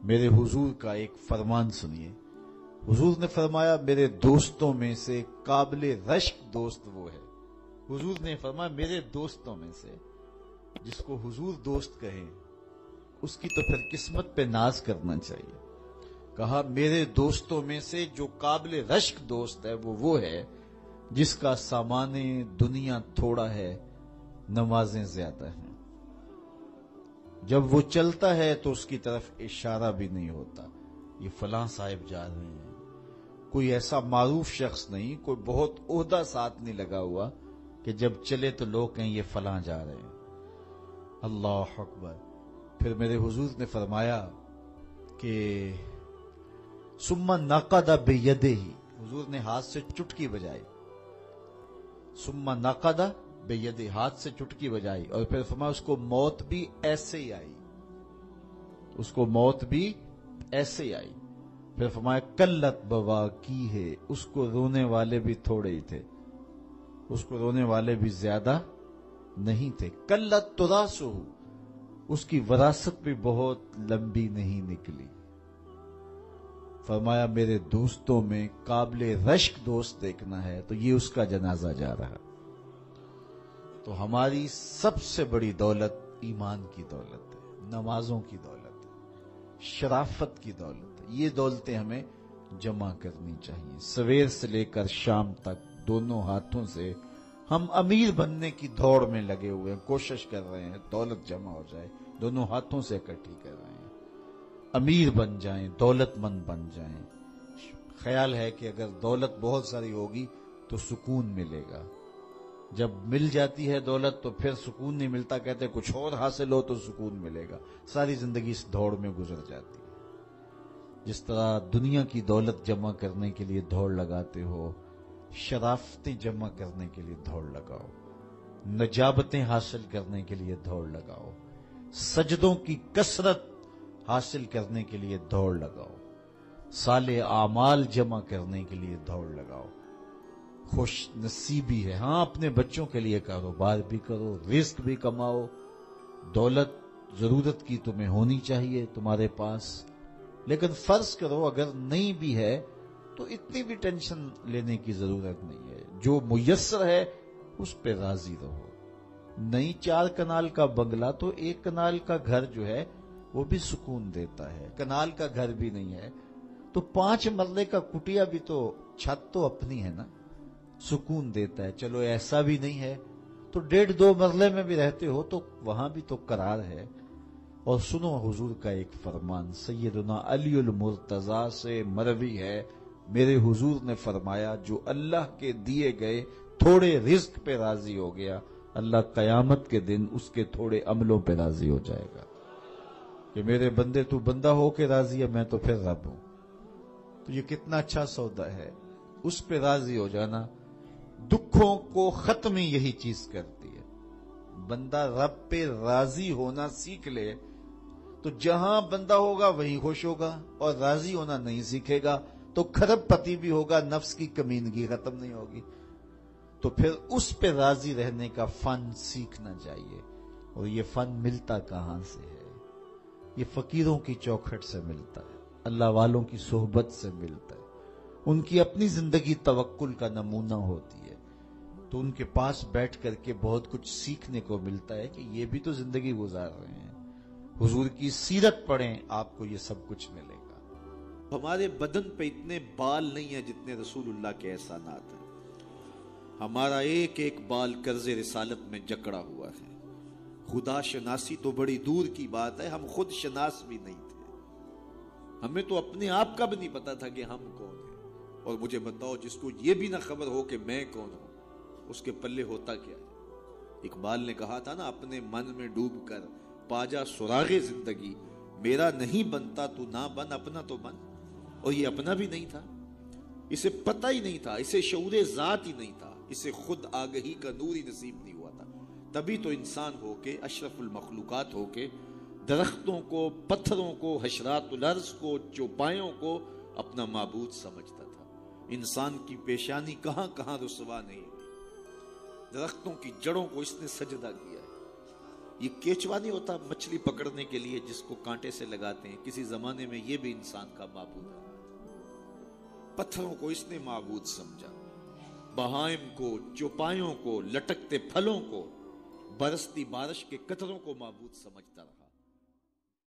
میرے حضور کا ایک فرمان سنیے. حضور نے فرمایا میرے دوستوں میں سے قابل رشک دوست وہ ہے. حضور نے فرمایا میرے دوستوں میں سے جس کو حضور دوست کہیں اس کی تو پھر قسمت پہ ناز کرنا چاہیے. کہا میرے دوستوں میں سے جو قابل رشک دوست ہے وہ ہے جس کا سامان دنیا تھوڑا ہے نمازیں زیادہ ہیں. جب وہ چلتا ہے تو اس کی طرف اشارہ بھی نہیں ہوتا یہ فلاں صاحب جا رہے ہیں. کوئی ایسا معروف شخص نہیں, کوئی بہت عہدہ ساتھ نہیں لگا ہوا کہ جب چلے تو لوگ کہیں یہ فلاں جا رہے ہیں. اللہ اکبر. پھر میرے حضور نے فرمایا کہ ثم نقد بیدہ, حضور نے ہاتھ سے چٹکی بجائی. ثم نقد بیدہ, ہاتھ سے چٹکی بجائی اور پھر فرمایا اس کو موت بھی ایسے ہی آئی, اس کو موت بھی ایسے ہی آئی. پھر فرمایا قلت بواکی ہے, اس کو رونے والے بھی تھوڑے ہی تھے, اس کو رونے والے بھی زیادہ نہیں تھے. قلت تراسہ, اس کی وراثت بھی بہت لمبی نہیں نکلی. فرمایا میرے دوستوں میں قابل رشک دوست دیکھنا ہے تو یہ اس کا جنازہ جا رہا. تو ہماری سب سے بڑی دولت ایمان کی دولت ہے, نمازوں کی دولت ہے, شرافت کی دولت ہے. یہ دولتیں ہمیں جمع کرنی چاہیے. سویر سے لے کر شام تک دونوں ہاتھوں سے ہم امیر بننے کی دوڑ میں لگے ہوئے ہیں, کوشش کر رہے ہیں دولت جمع ہو جائے, دونوں ہاتھوں سے اکٹھی کر رہے ہیں, امیر بن جائیں, دولت مند بن جائیں. خیال ہے کہ اگر دولت بہت ساری ہوگی تو سکون ملے گا, جب مل جاتی ہے دولت تو پھر سکون نہیں ملتا. کہتے کچھ اور حاصل ہو تو سکون ملے گا. ساری زندگی اس دوڑ میں گزر جاتی ہے. جس طرح دنیا کی دولت جمع کرنے کے لیے دوڑ لگاتے ہو, شرافتیں جمع کرنے کے لیے دوڑ لگاؤ, نجابتیں حاصل کرنے کے لیے دوڑ لگاؤ, سجدوں کی کثرت حاصل کرنے کے لیے دوڑ لگاؤ, صالح اعمال جمع کرنے کے لیے دوڑ لگاؤ. خوش نصیبی ہے, ہاں اپنے بچوں کے لیے کاروبار بھی کرو, رزق بھی کماؤ, دولت ضرورت کی تمہیں ہونی چاہیے تمہارے پاس, لیکن فرض کرو اگر نہیں بھی ہے تو اتنی بھی ٹینشن لینے کی ضرورت نہیں ہے. جو میسر ہے اس پہ راضی رہو. نہیں 4 کنال کا بنگلہ تو 1 کنال کا گھر جو ہے وہ بھی سکون دیتا ہے. کنال کا گھر بھی نہیں ہے تو 5 مرلے کا کٹیا بھی تو, چھت تو اپنی ہے نا, سکون دیتا ہے. چلو ایسا بھی نہیں ہے تو 1.5-2 مرلے میں بھی رہتے ہو تو وہاں بھی تو قرار ہے. اور سنو حضور کا ایک فرمان, سیدنا علی المرتضی سے مروی ہے, میرے حضور نے فرمایا جو اللہ کے دیے گئے تھوڑے رزق پہ راضی ہو گیا, اللہ قیامت کے دن اس کے تھوڑے عملوں پہ راضی ہو جائے گا. کہ میرے بندے تو بندہ ہو کے راضی ہے, میں تو پھر رب ہوں. تو یہ کتنا اچھا سودا ہے, اس پہ راضی ہو جانا. دکھوں کو ختم ہی یہی چیز کرتی ہے. بندہ رب پہ راضی ہونا سیکھ لے تو جہاں بندہ ہوگا وہیں خوش ہوگا, اور راضی ہونا نہیں سیکھے گا تو کھرب پتی بھی ہوگا, نفس کی کمینگی ختم نہیں ہوگی. تو پھر اس پہ راضی رہنے کا فن سیکھنا چاہیے. اور یہ فن ملتا کہاں سے ہے؟ یہ فقیروں کی چوکھٹ سے ملتا ہے, اللہ والوں کی صحبت سے ملتا ہے, ان کی اپنی زندگی توکل کا نمونہ ہوتی ہے. تو ان کے پاس بیٹھ کر کے بہت کچھ سیکھنے کو ملتا ہے کہ یہ بھی تو زندگی گزار رہے ہیں. حضور کی سیرت پڑھیں, آپ کو یہ سب کچھ ملے گا. ہمارے بدن پہ اتنے بال نہیں ہیں جتنے رسول اللہ کے احسانات ہیں. ہمارا ایک ایک بال قرض رسالت میں جکڑا ہوا ہے. خدا شناسی تو بڑی دور کی بات ہے, ہم خود شناس بھی نہیں تھے. ہمیں تو اپنے آپ کا بھی نہیں پتا تھا کہ ہم کون ہیں. اور مجھے بتاؤ جس کو یہ بھی نہ خبر ہو کہ میں کون ہوں, اس کے پلے ہوتا کیا ہے. اقبال نے کہا تھا نا, اپنے من میں ڈوب کر پاجا سراغ زندگی, میرا نہیں بنتا تو نہ بن, اپنا تو بن. اور یہ اپنا بھی نہیں تھا, اسے پتہ ہی نہیں تھا, اسے شعور ذات ہی نہیں تھا, اسے خود آگہی کا نور ہی نصیب نہیں ہوا تھا. تبھی تو انسان ہو کے, اشرف المخلوقات ہو کے, درختوں کو, پتھروں کو, حشرات الارض کو, چوپایوں کو اپنا معبود سمجھتا تھا. انسان کی پیشانی کہاں کہاں رسوا نہیں ہوئی. درختوں کی جڑوں کو اس نے سجدہ کیا ہے, یہ کیچوا نہیں ہوتا مچھلی پکڑنے کے لیے جس کو کانٹے سے لگاتے ہیں، کسی زمانے میں یہ بھی انسان کا معبود ہے۔ پتھروں کو اس نے معبود سمجھا، بہائم کو، چوپایوں کو، لٹکتے پھلوں کو، برستی بارش کے قطروں کو معبود سمجھتا رہا۔